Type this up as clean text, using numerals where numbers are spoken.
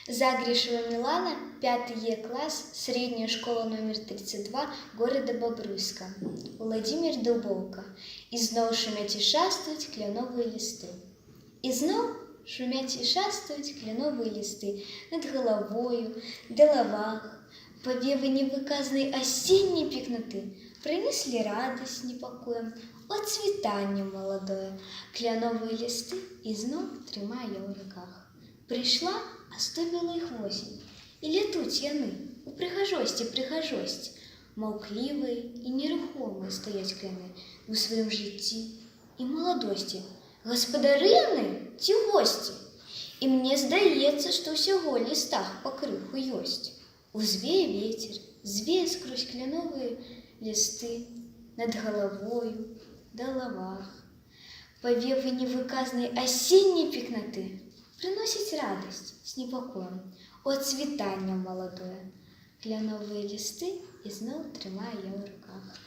Загришева Милана, 5 класс, средняя школа номер 32 города Бобруйска. Владимир Дубовка. І знов шумять і шастають клянові листи. І знов шумять і шастають клянові листи над головою, головах, повевы невыказной осенней пикноты принесли радость непокоем, отцветание молодое, кляновые листы и знов тримаю я в руках. Прийшла, оставила їх осінь, і літуть яни у прихожості, мовкливі і нерухомі стоять кляни у своєму житті і молодості. Господари яни – ті гості, і мені здається, що всього листах покриху ёсть. Узвеє ветер, звеє скрозь клянові листи над головою, головах, повевы невыказной осенней пикноты приносить радость с непокоем, отцветание молодое, кляновые листы и знов тримаю я в руках.